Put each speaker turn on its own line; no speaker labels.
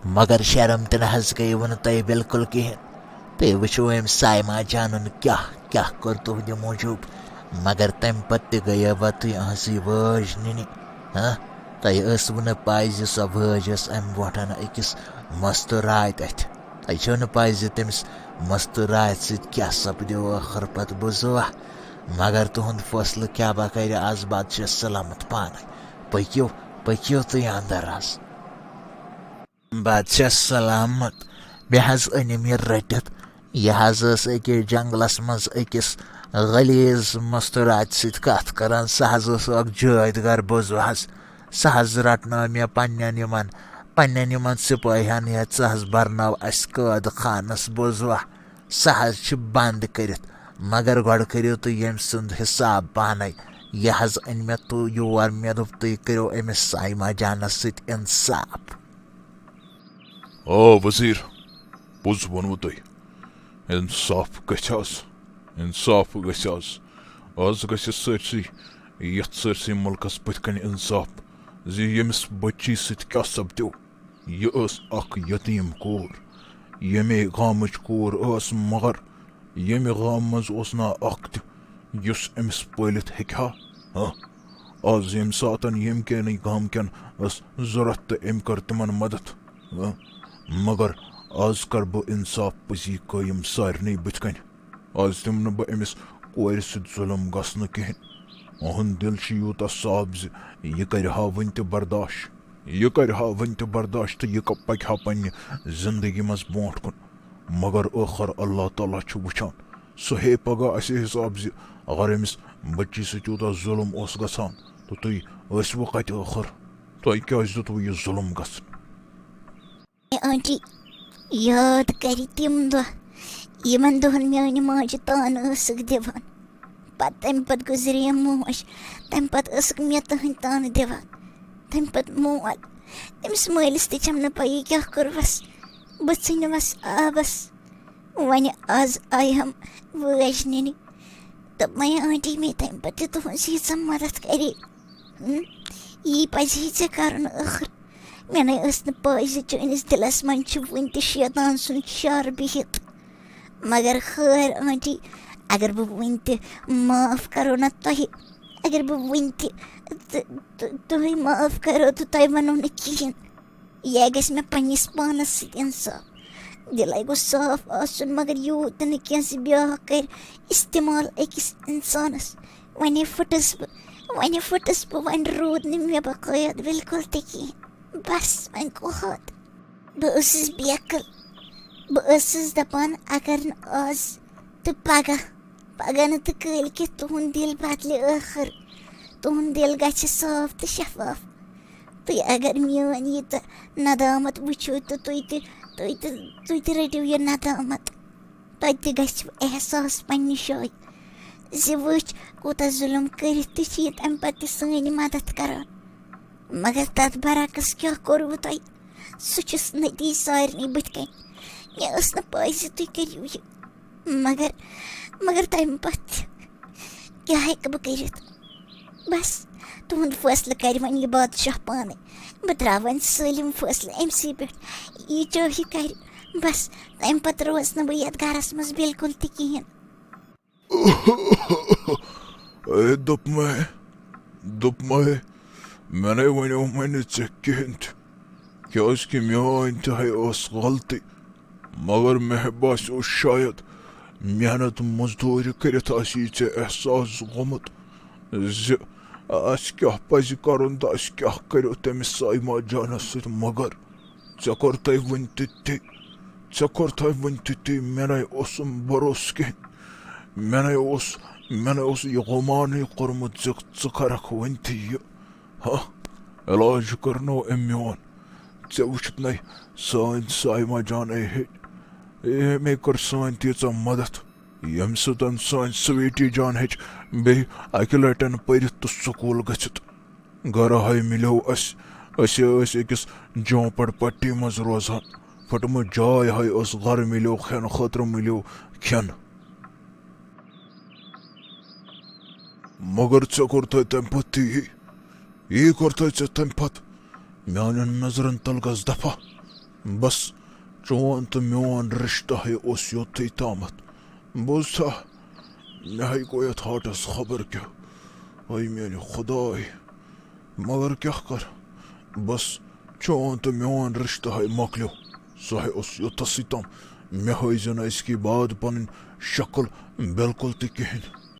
مگر شرم تہ نہ حظ گٔیوٕ نہٕ تۄہہِ بالکل کِہیٖنۍ. تُہۍ وٕچھو أمۍ سایما جانن کیٛاہ کیٛاہ کوٚر تُہنٛدِ موٗجوٗب. مگر تَمہِ پتہٕ تہِ گٔیوا تُہۍ أہنٛزٕے وٲج نِنہِ. تۄہہِ ٲسوٕ نہٕ پَے زِ سۄ وٲج ٲس اَمہِ برونٛٹھ أکِس مستہٕ راتہِ اَتھِ. تۄہہِ چھو نہٕ پَے زِ تٔمِس مستہٕ راتہِ سۭتۍ کیٛاہ سپدیو ٲخر پتہٕ بوٗزوا. مگر تُہُنٛد فٲصلہٕ کیٛاہ با کرِ آز بادشاہ سلامت پانے. پٔکِو پٔکِو تُہۍ اندر آز. بادشاہ سلامت. مےٚ حظ أنِم یہِ رٔٹِتھ. یہِ حظ ٲس أکِس جنگلس منٛز أکِس غلیظ مستوراتہِ سۭتۍ کتھ کران. سۄ حظ ٲس اکھ جٲدۍ گر بوٗزوٕ حظ. سۄ حظ رٹنٲو مےٚ پننٮ۪ن یِمن سِپٲہین ہٮ۪تھ. سۄ حظ برنٲو اسہِ قٲد خانس بوٗزوا. سۄ حظ چھِ بنٛد کٔرِتھ. مگر گۄڈٕ کٔرِو تُہۍ ییٚمۍ سُنٛد حِساب پانے. یہِ حظ أنۍ مےٚ یور. مےٚ دوٚپ تُہۍ کٔرِو أمِس سایما جانس سۭتۍ اِنصاف.
وزیٖر پوٚز ووٚنوٕ تۄہہِ. اِنصاف گژھِ آز. آز گژھِ سٲرسٕے مُلکس بٕتھِ کنہِ اِنصاف زِ ییٚمِس بٔچی سۭتۍ کیٛاہ سپدیو. یہِ ٲس اکھ یتیٖم کوٗر. ییٚمے گامٕچ کوٗر ٲس. مگر ییٚمہِ گامہٕ منٛز اوس نہٕ اکھ تہِ یُس أمِس پٲلِتھ ہیٚکہِ ہا. آز ییٚمہِ ساتن ییٚمہِ کٮ۪نٕے گامکٮ۪ن ٲس ضوٚرتھ تہٕ أمۍ کٔر تِمن مدد. مگر آز کر بہٕ اِنصاف پٔزی قٲیِم سارنٕے بٕتھِ کنہِ. آز دِمہٕ نہٕ بہٕ أمِس کورِ سۭتۍ ظُلم گژھنہٕ کِہینۍ. اُہُنٛد دِل چھُ یوٗتاہ صاف زِ یہِ کرِ ہا وُنہِ تہِ برداشت تہٕ یہِ پکہِ ہا پننہِ زندگی منٛز برونٛٹھ کُن. مگر ٲخر اللہ تعالیٰ چھُ وٕچھان. سُہ ہیٚیہِ پگاہ اَسہِ حِساب زِ اگر أمِس بٔچی سۭتۍ یوٗتاہ ظُلم اوس گژھان تہٕ تُہۍ ٲسوٕ کتہِ ٲخر. تۄہہِ کیٛازِ دیُتوٕ یہِ ظُلم گژھُن.
آنٹی یاد کرِ تِم دۄہ یِمن دۄہن میانہِ ماجہِ تانہٕ ٲسٕکھ دِوان. تَمہِ پتہٕ گُزرے موج. تَمہِ پتہٕ ٲسٕکھ مےٚ تٕہنٛدۍ تانہٕ دِوان. تَمہِ پتہٕ مول. تٔمِس مٲلِس تہِ چھَم نہٕ پَیی کیٛاہ کوٚرہَس. بہٕ ژھٕنِوَس آبس. وۄنۍ آز آیہِ ہم وٲج نِنہِ. دوٚپمَے آنٹی مےٚ تَمہِ پتہٕ تہِ تُہٕنٛز ییٖژاہ مدد کرے. یی پَزِ ہے ژےٚ کَرُن ٲخر. مےٚ نَے ٲس نہٕ پاے زِ چٲنِس دِلس منٛز چھُ وُنہِ تہِ شیطان سُنٛد شر بِہِتھ. مگر خٲر آنٹی اگر بہٕ وُنہِ تہِ معاف کرو نہ تۄہہِ. اگر بہٕ وُنہِ تہِ تُہۍ معاف کرو تہٕ تۄہہِ وَنو نہٕ کِہیٖنۍ. یہِ گژھِ مےٚ پننِس پانس سۭتۍ اِنصاف. دِلے گوٚژھ صاف آسُن. مگر یوٗت تہِ نہٕ کینٛہہ زِ بیٛاکھ کرِ استعمال أکِس اِنسانس. وۄنۍ پھٕٹٕس بہٕ. وۄنۍ روٗد نہٕ مےٚ بقایت بالکل تہِ کِہیٖنۍ. بس وۄنۍ گوٚو حد. بہٕ ٲسٕس بیقل. بہٕ ٲسٕس دپان اگر نہٕ آز تہٕ پگاہ نہٕ تہٕ کٲلۍکٮ۪تھ تُہُنٛد دِل بدلہِ ٲخر. تُہُنٛد دِل گژھِ صاف تہٕ شفاف. تُہۍ اگر میٲنۍ یہِ تہٕ ندامت وٕچھِو تہٕ تُہۍ تہِ رٔٹِو یہِ ندامت. تۄہہِ تہِ گژھِوٕ احساس پننہِ جایہِ زِ وٕچھ کوٗتاہ ظُلم کٔرِتھ تہِ چھِ یہِ تمہِ پتہٕ تہِ سٲنۍ مدد کران. مگر تتھ برعکس کیٛاہ کوٚروٕ تۄہہِ. سُہ چھُ نٔتیٖجہٕ سارنٕے بٕتھِ کنہِ. مےٚ ٲس نہٕ پاے زِ تُہۍ کٔرِو یہِ. مگر تمہِ پتہٕ کیٛاہ ہٮ۪کہٕ بہٕ کٔرِتھ. بس تُہُنٛد فٲصلہٕ کرِ وۄنۍ یہِ بادشاہ پانے. بہٕ تراو وۄنۍ سٲلِم فٲصلہٕ أمسٕے پٮ۪ٹھ. یہِ چاہے کرِ. بس تمہِ پتہٕ روز نہٕ بہٕ یتھ گرس منٛز بالکل تہِ کِہیٖنۍ.
دوٚپمَے مےٚ نَے وَنیو وۄنۍ ژےٚ کِہیٖنۍ تہِ کیٛازِکہِ میٲنۍ تہِ ٲس غلطی. مگر مےٚ باسیو شاید محنت مزدوٗرِ کٔرِتھ آسی ژےٚ احساس گوٚمُت زِ اَسہِ کیٛاہ پَزِ کَرُن تہٕ اَسہِ کیٛاہ کٔرِو تٔمِس سایما جانس سۭتۍ. مگر ژےٚ کوٚرتھَے وُنہِ تہِ تی. مےٚ نَے اوسُم بروسہٕ کِہیٖنۍ. مےٚ نَے اوس یہِ غُمانٕے کوٚرمُت زِ ژٕ کَرکھ وُنہِ تہِ یہِ. علاج کرنو أمۍ میون. ژےٚ وٕچھِتھ نَے سٲنۍ سایما جانے أمے کٔر سٲنۍ تیٖژاہ مدد ییٚمہِ سۭتۍ سٲنۍ سویٖٹی جان ہیٚچ بیٚیہِ اَکہِ لٹہِ پٔرِتھ تہٕ سکوٗل گٔژھِتھ. گرٕ ہاے مِلیو أسۍ ٲسۍ أکِس جھونٛپڑ پٹی منٛز روزان. پھٕٹمٕژ جاے ہاے ٲس. گرٕ مِلیو کھٮ۪نہٕ خٲطرٕ مِلیو کھٮ۪ن. مگر ژےٚ کوٚرتھَے تمہِ پتہٕ یی کوٚرتھَے ژےٚ تمہِ پتہٕ. میانٮ۪ن نظرن تل گژھ دفا. بس چون تو میون رشتہ اس یوتھے تامت بوزتھا مے گو یتھ ہاٹس خبر کیا اے میانہ خدائے مگر کیا کر بس چون تو میون رشتہ مکلیو سہ اس یوتھس تام مے ہٲیزِ نہٕ أزکہِ بعد پنٕنۍ شکل بالکل تہِ کِہیٖنۍ